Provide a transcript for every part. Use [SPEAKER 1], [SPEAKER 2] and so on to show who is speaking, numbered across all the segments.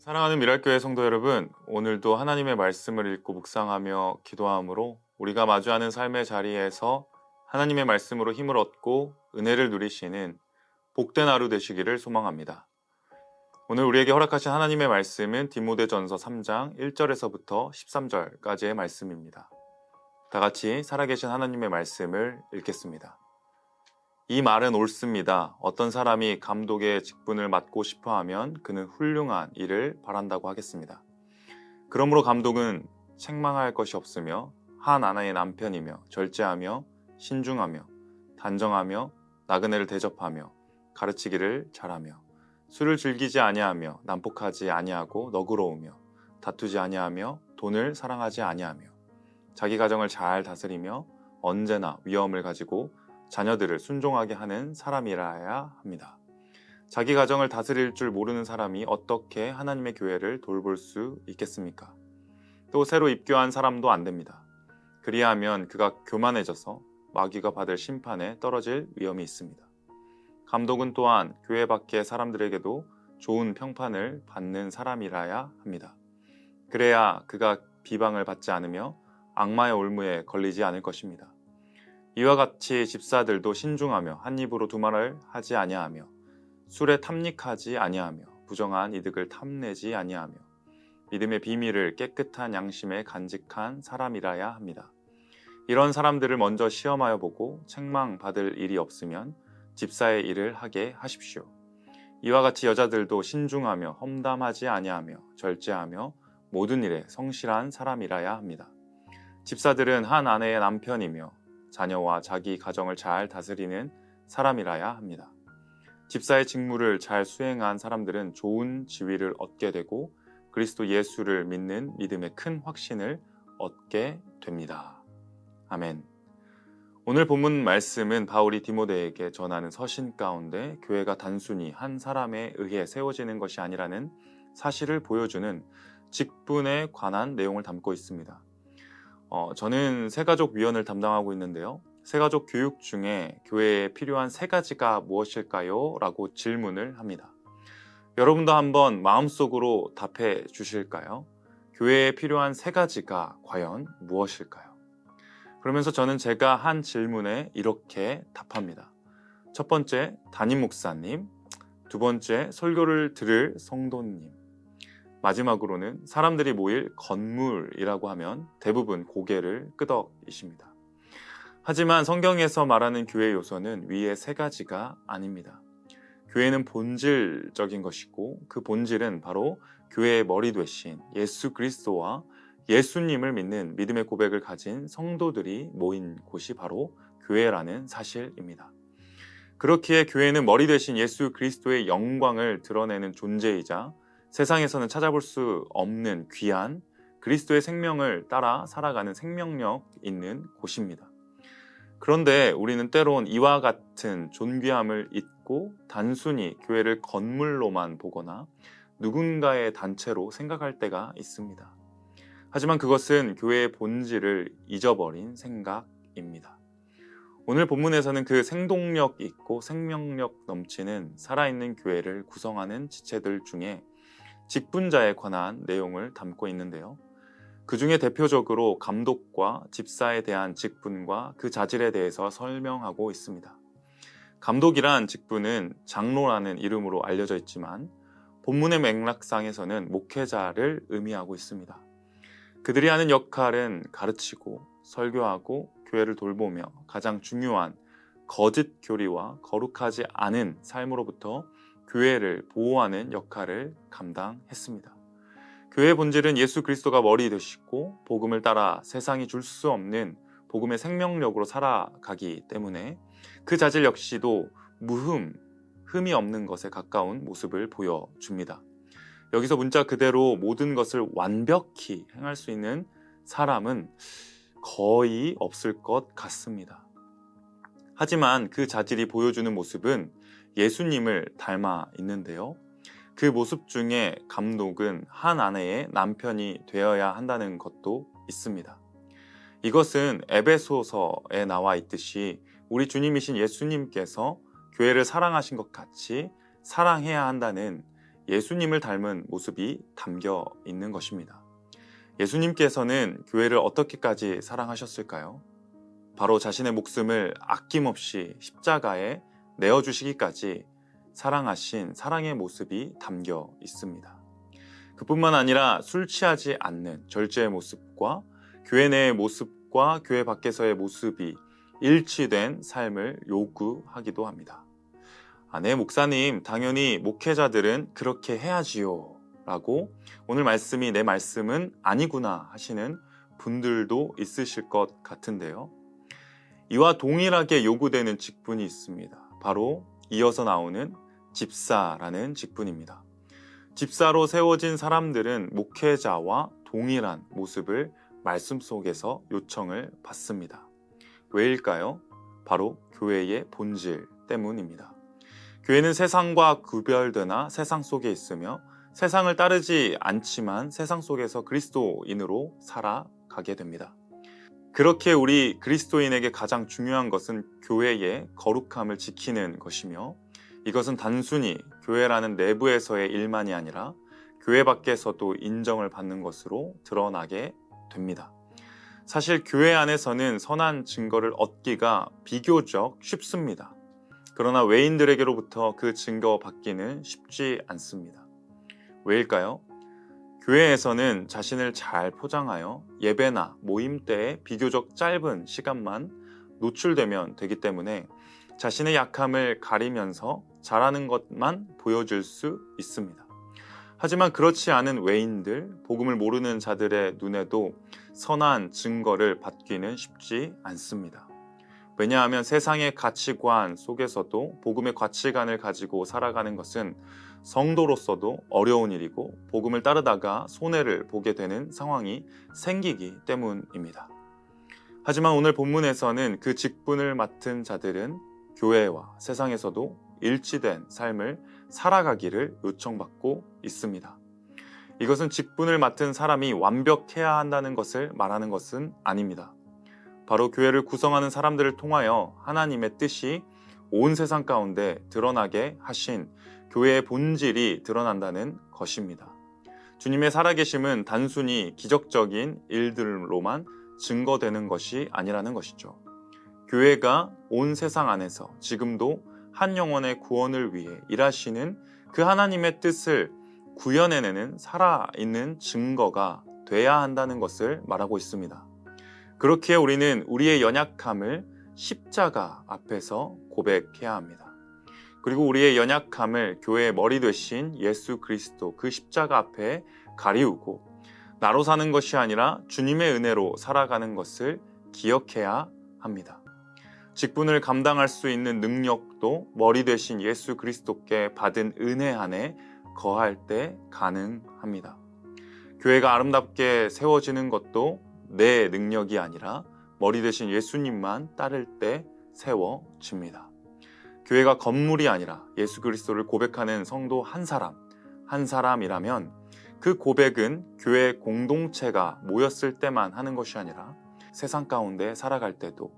[SPEAKER 1] 사랑하는 미랄교회 성도 여러분, 오늘도 하나님의 말씀을 읽고 묵상하며 기도함으로 우리가 마주하는 삶의 자리에서 하나님의 말씀으로 힘을 얻고 은혜를 누리시는 복된 하루 되시기를 소망합니다. 오늘 우리에게 허락하신 하나님의 말씀은 디모데전서 3장 1절에서부터 13절까지의 말씀입니다. 다 같이 살아계신 하나님의 말씀을 읽겠습니다. 이 말은 옳습니다. 어떤 사람이 감독의 직분을 맡고 싶어하면 그는 훌륭한 일을 바란다고 하겠습니다. 그러므로 감독은 책망할 것이 없으며 한 아내의 남편이며 절제하며 신중하며 단정하며 나그네를 대접하며 가르치기를 잘하며 술을 즐기지 아니하며 난폭하지 아니하고 너그러우며 다투지 아니하며 돈을 사랑하지 아니하며 자기 가정을 잘 다스리며 언제나 위엄을 가지고 자녀들을 순종하게 하는 사람이라야 합니다. 자기 가정을 다스릴 줄 모르는 사람이 어떻게 하나님의 교회를 돌볼 수 있겠습니까? 또 새로 입교한 사람도 안 됩니다. 그리하면 그가 교만해져서 마귀가 받을 심판에 떨어질 위험이 있습니다. 감독은 또한 교회 밖의 사람들에게도 좋은 평판을 받는 사람이라야 합니다. 그래야 그가 비방을 받지 않으며 악마의 올무에 걸리지 않을 것입니다. 이와 같이 집사들도 신중하며 한 입으로 두 말을 하지 아니하며 술에 탐닉하지 아니하며 부정한 이득을 탐내지 아니하며 믿음의 비밀을 깨끗한 양심에 간직한 사람이라야 합니다. 이런 사람들을 먼저 시험하여 보고 책망받을 일이 없으면 집사의 일을 하게 하십시오. 이와 같이 여자들도 신중하며 험담하지 아니하며 절제하며 모든 일에 성실한 사람이라야 합니다. 집사들은 한 아내의 남편이며 자녀와 자기 가정을 잘 다스리는 사람이라야 합니다. 집사의 직무를 잘 수행한 사람들은 좋은 지위를 얻게 되고 그리스도 예수를 믿는 믿음의 큰 확신을 얻게 됩니다. 아멘. 오늘 본문 말씀은 바울이 디모데에게 전하는 서신 가운데 교회가 단순히 한 사람에 의해 세워지는 것이 아니라는 사실을 보여주는 직분에 관한 내용을 담고 있습니다. 저는 새가족 위원을 담당하고 있는데요. 새가족 교육 중에 교회에 필요한 세 가지가 무엇일까요? 라고 질문을 합니다. 여러분도 한번 마음속으로 답해 주실까요? 교회에 필요한 세 가지가 과연 무엇일까요? 그러면서 저는 제가 한 질문에 이렇게 답합니다. 첫 번째, 담임 목사님. 두 번째, 설교를 들을 성도님. 마지막으로는 사람들이 모일 건물이라고 하면 대부분 고개를 끄덕이십니다. 하지만 성경에서 말하는 교회 요소는 위의 세 가지가 아닙니다. 교회는 본질적인 것이고 그 본질은 바로 교회의 머리 되신 예수 그리스도와 예수님을 믿는 믿음의 고백을 가진 성도들이 모인 곳이 바로 교회라는 사실입니다. 그렇기에 교회는 머리 되신 예수 그리스도의 영광을 드러내는 존재이자 세상에서는 찾아볼 수 없는 귀한 그리스도의 생명을 따라 살아가는 생명력 있는 곳입니다. 그런데 우리는 때론 이와 같은 존귀함을 잊고 단순히 교회를 건물로만 보거나 누군가의 단체로 생각할 때가 있습니다. 하지만 그것은 교회의 본질을 잊어버린 생각입니다. 오늘 본문에서는 그 생동력 있고 생명력 넘치는 살아있는 교회를 구성하는 지체들 중에 직분자에 관한 내용을 담고 있는데요. 그 중에 대표적으로 감독과 집사에 대한 직분과 그 자질에 대해서 설명하고 있습니다. 감독이란 직분은 장로라는 이름으로 알려져 있지만 본문의 맥락상에서는 목회자를 의미하고 있습니다. 그들이 하는 역할은 가르치고 설교하고 교회를 돌보며 가장 중요한 거짓 교리와 거룩하지 않은 삶으로부터 교회를 보호하는 역할을 감당했습니다. 교회의 본질은 예수 그리스도가 머리 되시고 복음을 따라 세상이 줄 수 없는 복음의 생명력으로 살아가기 때문에 그 자질 역시도 흠이 없는 것에 가까운 모습을 보여줍니다. 여기서 문자 그대로 모든 것을 완벽히 행할 수 있는 사람은 거의 없을 것 같습니다. 하지만 그 자질이 보여주는 모습은 예수님을 닮아 있는데요. 그 모습 중에 감독은 한 아내의 남편이 되어야 한다는 것도 있습니다. 이것은 에베소서에 나와 있듯이 우리 주님이신 예수님께서 교회를 사랑하신 것 같이 사랑해야 한다는 예수님을 닮은 모습이 담겨 있는 것입니다. 예수님께서는 교회를 어떻게까지 사랑하셨을까요? 바로 자신의 목숨을 아낌없이 십자가에 내어주시기까지 사랑하신 사랑의 모습이 담겨 있습니다. 그뿐만 아니라 술 취하지 않는 절제의 모습과 교회 내의 모습과 교회 밖에서의 모습이 일치된 삶을 요구하기도 합니다. 네, 목사님, 당연히 목회자들은 그렇게 해야지요 라고 오늘 말씀이 내 말씀은 아니구나 하시는 분들도 있으실 것 같은데요. 이와 동일하게 요구되는 직분이 있습니다. 바로 이어서 나오는 집사라는 직분입니다. 집사로 세워진 사람들은 목회자와 동일한 모습을 말씀 속에서 요청을 받습니다. 왜일까요? 바로 교회의 본질 때문입니다. 교회는 세상과 구별되나 세상 속에 있으며 세상을 따르지 않지만 세상 속에서 그리스도인으로 살아가게 됩니다. 그렇게 우리 그리스도인에게 가장 중요한 것은 교회의 거룩함을 지키는 것이며 이것은 단순히 교회라는 내부에서의 일만이 아니라 교회 밖에서도 인정을 받는 것으로 드러나게 됩니다. 사실 교회 안에서는 선한 증거를 얻기가 비교적 쉽습니다. 그러나 외인들에게로부터 그 증거 받기는 쉽지 않습니다. 왜일까요? 교회에서는 자신을 잘 포장하여 예배나 모임 때에 비교적 짧은 시간만 노출되면 되기 때문에 자신의 약함을 가리면서 잘하는 것만 보여줄 수 있습니다. 하지만 그렇지 않은 외인들, 복음을 모르는 자들의 눈에도 선한 증거를 받기는 쉽지 않습니다. 왜냐하면 세상의 가치관 속에서도 복음의 가치관을 가지고 살아가는 것은 성도로서도 어려운 일이고 복음을 따르다가 손해를 보게 되는 상황이 생기기 때문입니다. 하지만 오늘 본문에서는 그 직분을 맡은 자들은 교회와 세상에서도 일치된 삶을 살아가기를 요청받고 있습니다. 이것은 직분을 맡은 사람이 완벽해야 한다는 것을 말하는 것은 아닙니다. 바로 교회를 구성하는 사람들을 통하여 하나님의 뜻이 온 세상 가운데 드러나게 하신 교회의 본질이 드러난다는 것입니다. 주님의 살아계심은 단순히 기적적인 일들로만 증거되는 것이 아니라는 것이죠. 교회가 온 세상 안에서 지금도 한 영혼의 구원을 위해 일하시는 그 하나님의 뜻을 구현해내는 살아있는 증거가 돼야 한다는 것을 말하고 있습니다. 그렇게 우리는 우리의 연약함을 십자가 앞에서 고백해야 합니다. 그리고 우리의 연약함을 교회의 머리 되신 예수 그리스도 그 십자가 앞에 가리우고 나로 사는 것이 아니라 주님의 은혜로 살아가는 것을 기억해야 합니다. 직분을 감당할 수 있는 능력도 머리 되신 예수 그리스도께 받은 은혜 안에 거할 때 가능합니다. 교회가 아름답게 세워지는 것도 내 능력이 아니라 머리 되신 예수님만 따를 때 세워집니다. 교회가 건물이 아니라 예수 그리스도를 고백하는 성도 한 사람이라면 그 고백은 교회 공동체가 모였을 때만 하는 것이 아니라 세상 가운데 살아갈 때도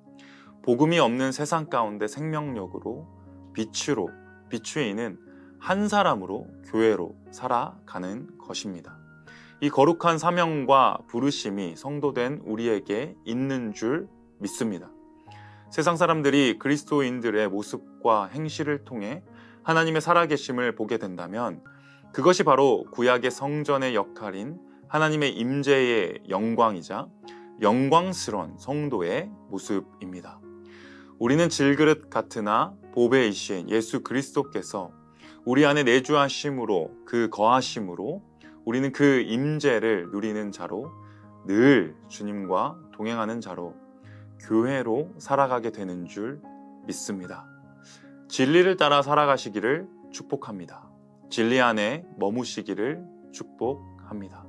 [SPEAKER 1] 복음이 없는 세상 가운데 생명력으로 빛으로 비추이는 한 사람으로 교회로 살아가는 것입니다. 이 거룩한 사명과 부르심이 성도된 우리에게 있는 줄 믿습니다. 세상 사람들이 그리스도인들의 모습과 행실을 통해 하나님의 살아계심을 보게 된다면 그것이 바로 구약의 성전의 역할인 하나님의 임재의 영광이자 영광스러운 성도의 모습입니다. 우리는 질그릇 같으나 보배이신 예수 그리스도께서 우리 안에 내주하심으로 그 거하심으로 우리는 그 임재를 누리는 자로 늘 주님과 동행하는 자로 교회로 살아가게 되는 줄 믿습니다. 진리를 따라 살아가시기를 축복합니다. 진리 안에 머무시기를 축복합니다.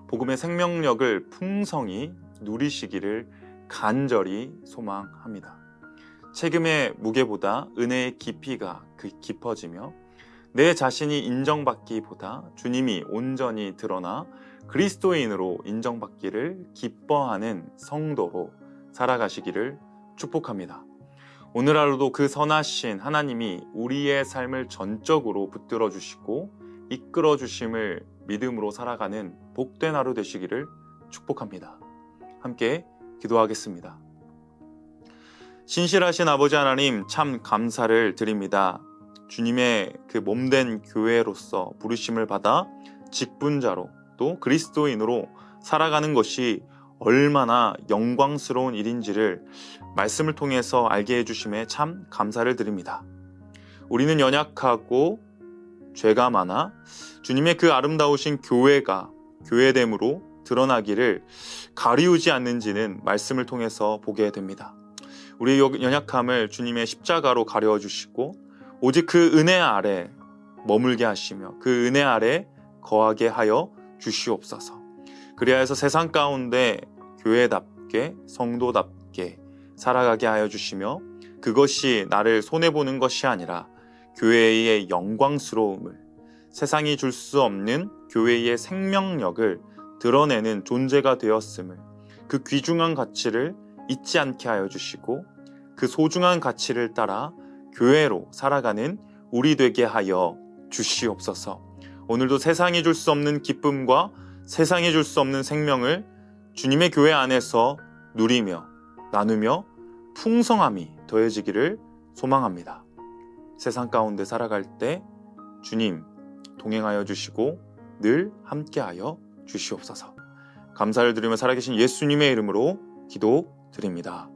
[SPEAKER 1] 복음의 생명력을 풍성히 누리시기를 간절히 소망합니다. 책임의 무게보다 은혜의 깊이가 깊어지며 내 자신이 인정받기보다 주님이 온전히 드러나 그리스도인으로 인정받기를 기뻐하는 성도로 살아가시기를 축복합니다. 오늘 하루도 그 선하신 하나님이 우리의 삶을 전적으로 붙들어 주시고 이끌어 주심을 믿음으로 살아가는 복된 하루 되시기를 축복합니다. 함께 기도하겠습니다. 신실하신 아버지 하나님, 참 감사를 드립니다. 주님의 그 몸된 교회로서 부르심을 받아 직분자로 또 그리스도인으로 살아가는 것이 얼마나 영광스러운 일인지를 말씀을 통해서 알게 해주심에 참 감사를 드립니다. 우리는 연약하고 죄가 많아 주님의 그 아름다우신 교회가 교회됨으로 드러나기를 가리우지 않는지는 말씀을 통해서 보게 됩니다. 우리의 연약함을 주님의 십자가로 가려주시고 오직 그 은혜 아래 머물게 하시며 그 은혜 아래 거하게 하여 주시옵소서. 그리하여서 세상 가운데 교회답게 성도답게 살아가게 하여 주시며 그것이 나를 손해보는 것이 아니라 교회의 영광스러움을, 세상이 줄 수 없는 교회의 생명력을 드러내는 존재가 되었음을, 그 귀중한 가치를 잊지 않게 하여 주시고 그 소중한 가치를 따라 교회로 살아가는 우리 되게 하여 주시옵소서. 오늘도 세상이 줄 수 없는 기쁨과 세상이 줄 수 없는 생명을 주님의 교회 안에서 누리며 나누며 풍성함이 더해지기를 소망합니다. 세상 가운데 살아갈 때 주님 동행하여 주시고 늘 함께하여 주시옵소서. 감사를 드리며 살아계신 예수님의 이름으로 기도드립니다.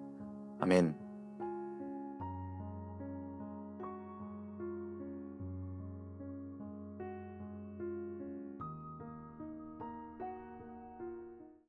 [SPEAKER 1] 아멘.